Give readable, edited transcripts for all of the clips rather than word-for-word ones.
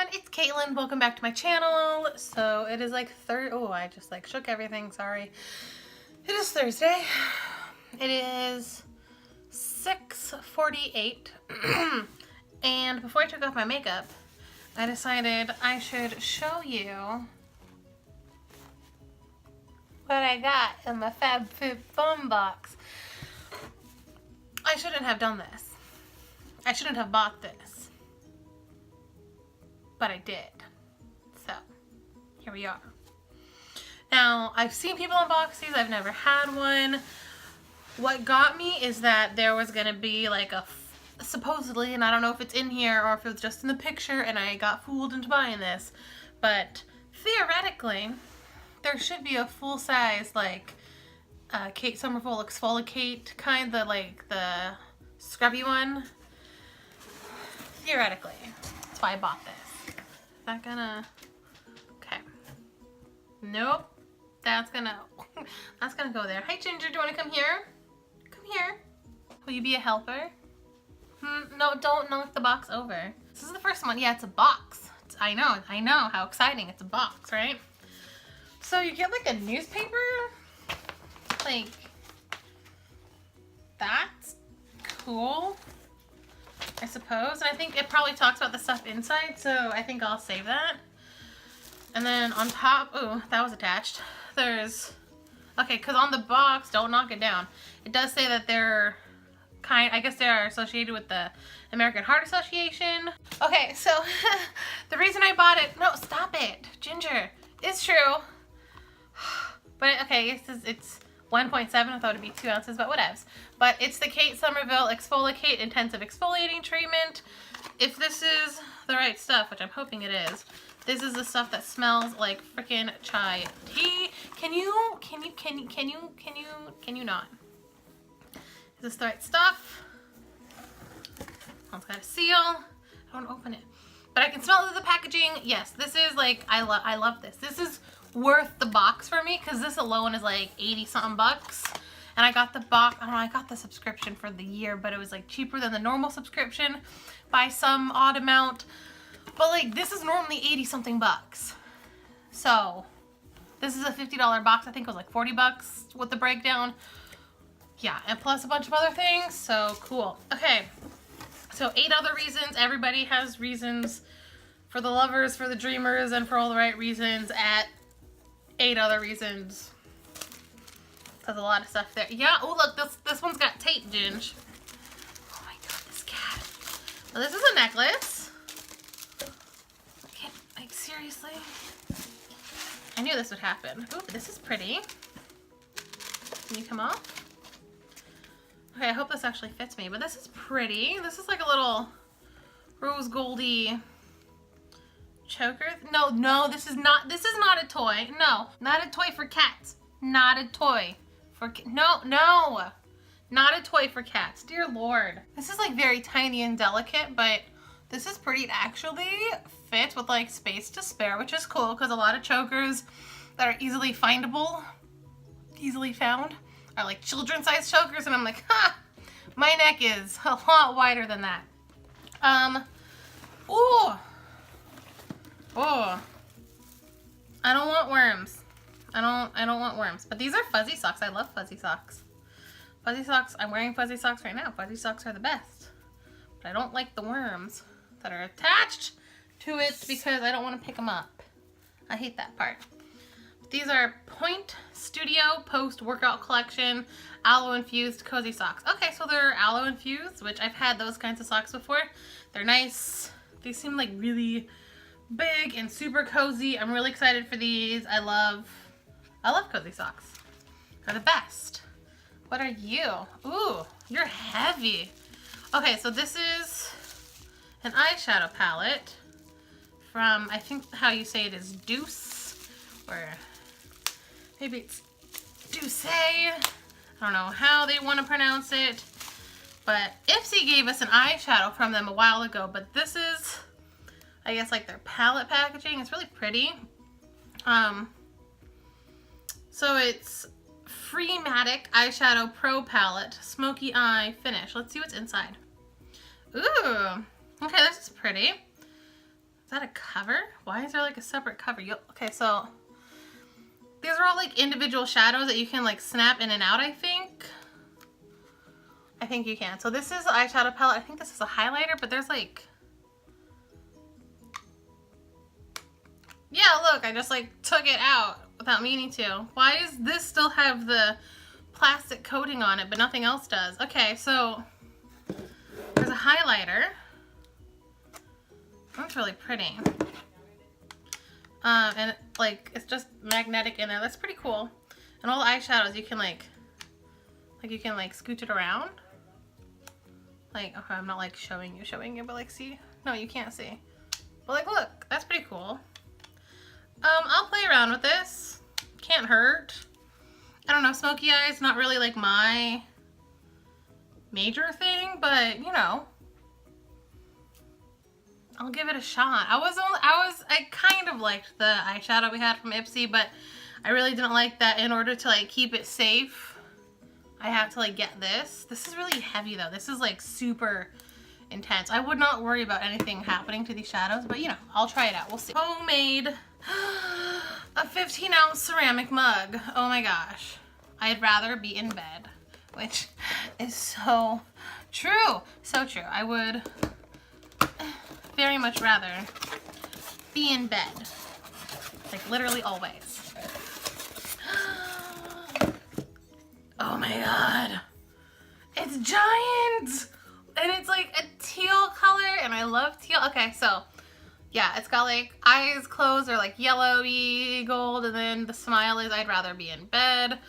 everyone, it's Caitlin. Welcome back to my channel. So it is like I just like shook everything, sorry. It is Thursday. It is 6:48. And before I took off my makeup, I decided I should show you what I got in my FabFitFun box. I shouldn't have done this. I shouldn't have bought this. But I did. So, here we are. Now, I've seen people unbox these. I've never had one. What got me is that there was going to be like a, supposedly, and I don't know if it's in here or if it was just in the picture and I got fooled into buying this, but theoretically, there should be a full-size, like, Kate Somerville exfoliate kind, like the scrubby one. Theoretically. That's why I bought this. Is that gonna... Okay. Nope. That's gonna go there. Hi, Ginger. Do you want to come here? Come here. Will you be a helper? No, don't knock the box over. This is the first one. Yeah, it's a box. I know how exciting. It's a box, right? So you get like a newspaper, like, that's cool, I suppose. And I think it probably talks about the stuff inside, so I think I'll save that. And then on top, ooh, that was attached. There's, okay, because on the box, don't knock it down. It does say that they're I guess they are associated with the American Heart Association. Okay, so the reason I bought it, no, stop it, Ginger, it's true. But okay, it's 1.7. I thought it'd be 2 ounces, but whatevs. But it's the Kate Somerville Exfoliate Intensive Exfoliating Treatment. If this is the right stuff, which I'm hoping it is, this is the stuff that smells like freaking chai tea. Can you not? Is this the right stuff? It's got a seal. I don't open it, but I can smell the packaging. Yes, this is like, I love this. This is worth the box for me because this alone is like 80 something bucks. And I got the box, I don't know, I got the subscription for the year, but it was like cheaper than the normal subscription by some odd amount. But like, this is normally 80 something bucks. So this is a $50 box. I think it was like 40 bucks with the breakdown. Yeah, and plus a bunch of other things, so cool. Okay, so 8 other reasons. Everybody has reasons, for the lovers, for the dreamers, and for all the right reasons at 8 other reasons. There's a lot of stuff there. Yeah, oh look, this one's got tape, Ginge. Oh my god, this cat. Now this is a necklace. Like, seriously? I knew this would happen. Ooh, this is pretty. Can you come off? Okay, I hope this actually fits me, but this is pretty. This is like a little rose goldy choker. No, this is not a toy. No, not a toy for cats. Not a toy for no, not a toy for cats. Dear Lord. This is like very tiny and delicate, but this is pretty. It actually fits with like space to spare, which is cool because a lot of chokers that are easily found are like children-sized chokers, and I'm like, ha! My neck is a lot wider than that. Ooh! I don't want worms. I don't want worms. But these are fuzzy socks. I love fuzzy socks. Fuzzy socks, I'm wearing fuzzy socks right now. Fuzzy socks are the best. But I don't like the worms that are attached to it because I don't want to pick them up. I hate that part. These are Point Studio Post Workout Collection Aloe Infused Cozy Socks. Okay, so they're aloe infused, which I've had those kinds of socks before. They're nice. They seem like really big and super cozy. I'm really excited for these. I love cozy socks. They're the best. What are you? Ooh, you're heavy. Okay, so this is an eyeshadow palette from, I think how you say it is Deuce, or maybe it's Douce. I don't know how they want to pronounce it. But Ipsy gave us an eyeshadow from them a while ago. But this is, I guess, like their palette packaging. It's really pretty. So it's Freematic Eyeshadow Pro Palette Smoky Eye Finish. Let's see what's inside. Ooh. Okay, this is pretty. It's that a cover? Why is there like a separate cover? Okay, so these are all like individual shadows that you can like snap in and out, I think. I think you can. So this is the eyeshadow palette. I think this is a highlighter, but there's like... Yeah, look, I just like took it out without meaning to. Why does this still have the plastic coating on it, but nothing else does? Okay, so there's a highlighter. That's really pretty. And like, it's just magnetic in there. That's pretty cool. And all the eyeshadows, you can like you can like scooch it around. Like, okay, I'm not like showing you, but like, see? No, you can't see. But like, look, that's pretty cool. I'll play around with this. Can't hurt. I don't know, smoky eyes, not really like my major thing, but you know, I'll give it a shot. I kind of liked the eyeshadow we had from Ipsy, but I really didn't like that. In order to like keep it safe, I have to like get this. This is really heavy though. This is like super intense. I would not worry about anything happening to these shadows, but you know, I'll try it out. We'll see. Homemade, a 15-ounce ceramic mug. Oh my gosh. I'd rather be in bed, which is so true. So true. I would very much rather be in bed. Like literally always. Oh my god. It's giant! And it's like a teal color, and I love teal. Okay, so yeah, it's got like eyes closed or like yellowy gold, and then the smile is I'd rather be in bed.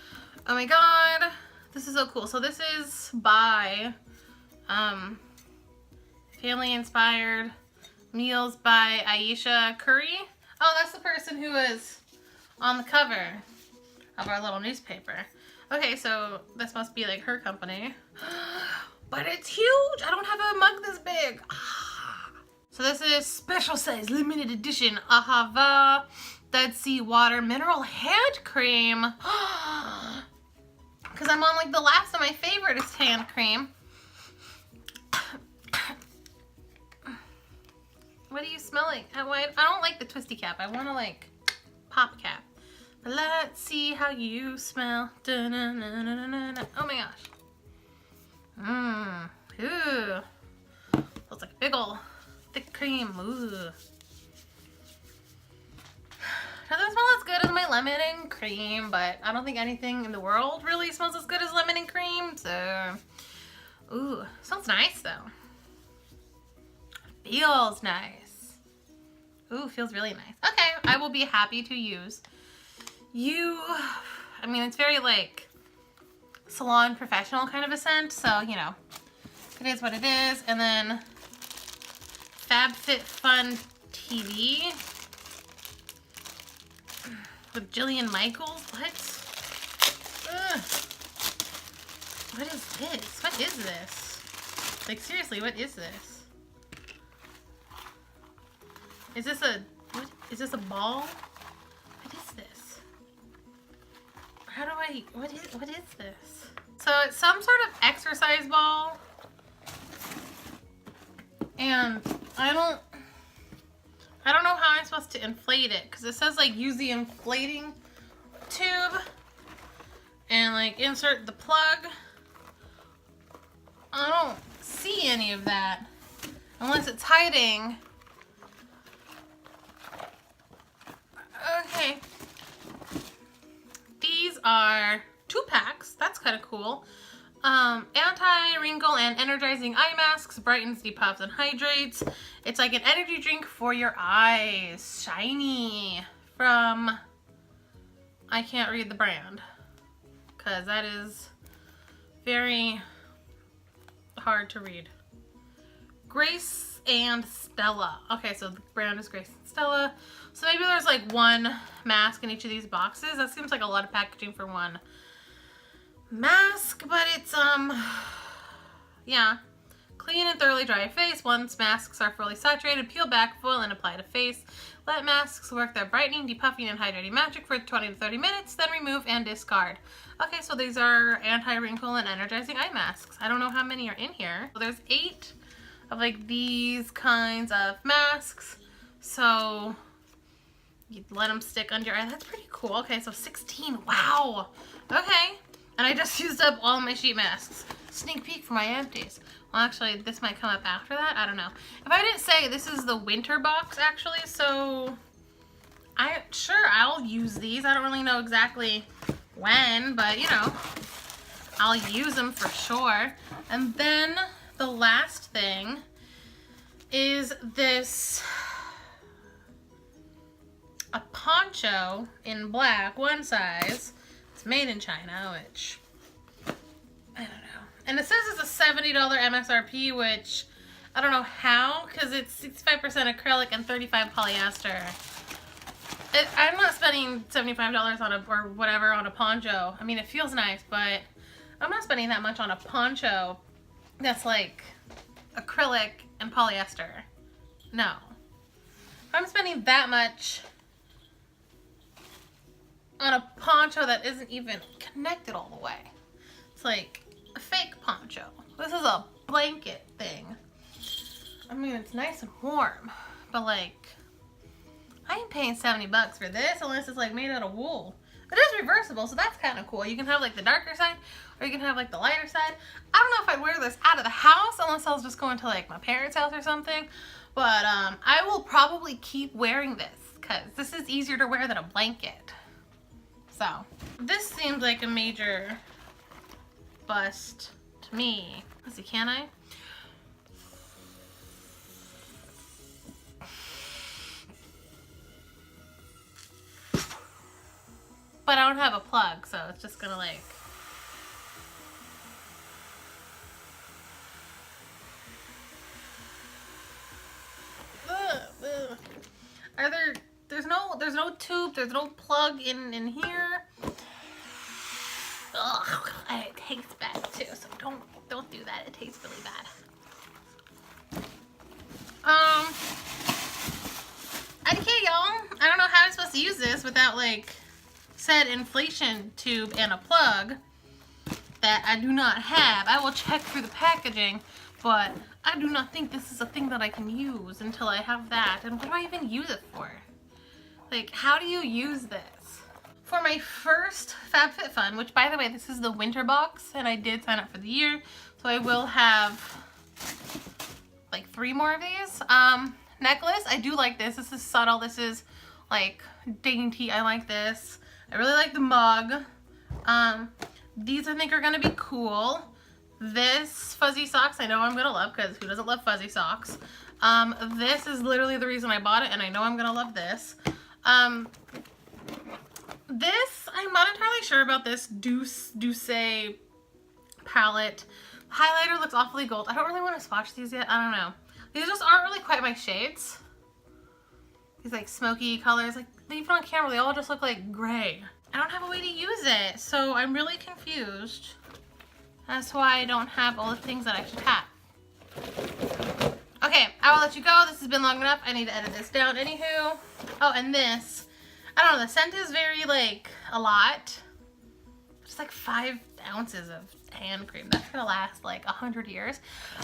Oh my god, this is so cool. So this is by Family Inspired Meals by Aisha Curry. Oh, that's the person who was on the cover of our little newspaper. Okay, so this must be like her company. But it's huge! I don't have a mug this big. So this is special size limited edition Ahava Dead Sea Water Mineral Hand Cream. Because I'm on like the last of my favorite is hand cream. What are you smelling? I don't like the twisty cap. I want to like pop cap. Let's see how you smell. Oh my gosh. Mmm. Ooh. Feels like a big ol' thick cream. Ooh. Doesn't smell as good as my lemon and cream, but I don't think anything in the world really smells as good as lemon and cream, so. Ooh. Smells nice though. Feels nice. Ooh, feels really nice. Okay, I will be happy to use. I mean, it's very like salon professional kind of a scent, so you know, it is what it is. And then FabFitFun TV with Jillian Michaels. What? Ugh. What is this? What is this? Like seriously, what is this? Is this a what? Is this a ball? What is this? How do I? What is this? So it's some sort of exercise ball, and I don't know how I'm supposed to inflate it, because it says like use the inflating tube and like insert the plug. I don't see any of that unless it's hiding. Okay. These are 2 packs. That's kind of cool. Anti-wrinkle and energizing eye masks, brightens, depuffs, and hydrates. It's like an energy drink for your eyes. Shiny. From, I can't read the brand, because that is very hard to read. Grace and Stella. Okay, so the brand is Grace and Stella. So maybe there's like 1 mask in each of these boxes. That seems like a lot of packaging for 1 mask, but it's, yeah. Clean and thoroughly dry your face. Once masks are fully saturated, peel back, foil, and apply to face. Let masks work their brightening, depuffing, and hydrating magic for 20 to 30 minutes, then remove and discard. Okay, so these are anti-wrinkle and energizing eye masks. I don't know how many are in here. So there's 8 of like these kinds of masks. So you let them stick under your eye. That's pretty cool. Okay, so 16. Wow. Okay. And I just used up all my sheet masks. Sneak peek for my empties. Well, actually, this might come up after that. I don't know. If I didn't say, this is the winter box, actually. So I'll use these. I don't really know exactly when, but you know, I'll use them for sure. And then the last thing is this, a poncho in black, one size. It's made in China, which I don't know. And it says it's a $70 MSRP, which I don't know how, because it's 65% acrylic and 35 polyester. I'm not spending $75 on a, or whatever, on a poncho. I mean, it feels nice, but I'm not spending that much on a poncho that's like acrylic and polyester. No. If I'm spending that much on a poncho that isn't even connected all the way. It's like a fake poncho. This is a blanket thing. I mean, it's nice and warm, but like, I ain't paying 70 bucks for this unless it's like made out of wool. It is reversible, so that's kind of cool. You can have like the darker side, or you can have like the lighter side. I don't know if I'd wear this out of the house unless I was just going to like my parents' house or something. But I will probably keep wearing this because this is easier to wear than a blanket. So this seems like a major bust to me. Let's see, can I? But I don't have a plug, so it's just gonna like... Are there's no tube, there's no plug in here. Ugh, and it tastes bad too, so don't do that. It tastes really bad. Okay, y'all. I don't know how I'm supposed to use this without like said inflation tube and a plug that I do not have. I will check through the packaging, but I do not think this is a thing that I can use until I have that. And what do I even use it for? Like, how do you use this? For my first FabFitFun, which by the way, this is the winter box, and I did sign up for the year, so I will have like 3 more of these. Necklace, I do like this. This is subtle. This is like dainty. I like this. I really like the mug. These I think are gonna be cool. This fuzzy socks I know I'm gonna love, because who doesn't love fuzzy socks? This is literally the reason I bought it, and I know I'm gonna love this. This, I'm not entirely sure about this Douce palette. Highlighter looks awfully gold. I don't really want to swatch these yet. I don't know. These just aren't really quite my shades. These like smoky colors, like even on camera, they all just look like gray. I don't have a way to use it, so I'm really confused. That's why I don't have all the things that I should have. Okay, I will let you go. This has been long enough. I need to edit this down. Anywho. Oh, and this. I don't know, the scent is very, like, a lot. Just like 5 ounces of hand cream. That's gonna last like 100 years.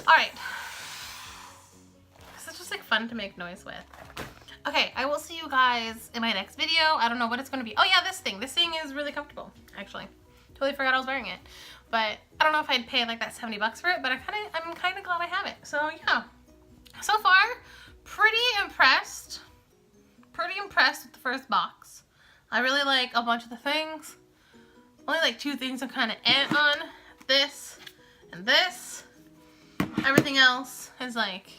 Alright. This is just like fun to make noise with. Okay, I will see you guys in my next video. I don't know what it's gonna be. Oh yeah, this thing. This thing is really comfortable, actually. Totally forgot I was wearing it. But I don't know if I'd pay like that 70 bucks for it, but I'm kind of glad I have it. So yeah. So far, pretty impressed. Pretty impressed with the first box. I really like a bunch of the things. Only like 2 things I'm kind of on. This and this. Everything else is like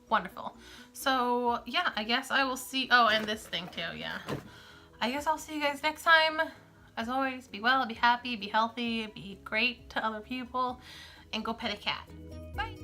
wonderful. So yeah, I guess I will see. Oh, and this thing too, yeah. I guess I'll see you guys next time. As always, be well, be happy, be healthy, be great to other people, and go pet a cat. Bye.